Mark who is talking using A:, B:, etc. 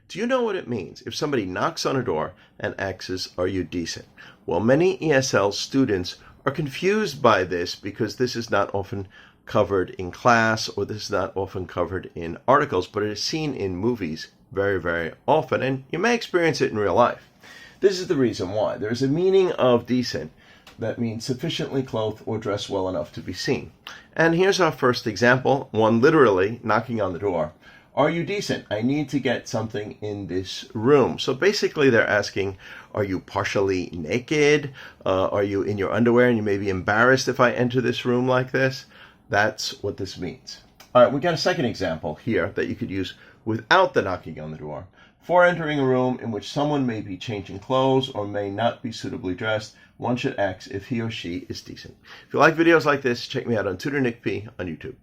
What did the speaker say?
A: Do you know what it means if somebody knocks on a door and asks, "Are you decent?" Well, many ESL students are confused by this because this is not often covered in class, or this is not often covered in articles, but it is seen in movies very, very often, and you may experience it in real life. This is the reason why. There is a meaning of decent that means sufficiently clothed or dressed well enough to be seen. And here's our first example, one literally knocking on the door. Are you decent? I need to get something in this room. So basically they're asking, are you partially naked? Are you in your underwear and you may be embarrassed if I enter this room like this? That's what this means. All right, we got a second example here that you could use without the knocking on the door. For entering a room in which someone may be changing clothes or may not be suitably dressed, one should ask if he or she is decent. If you like videos like this, check me out on Tutor Nick P on YouTube.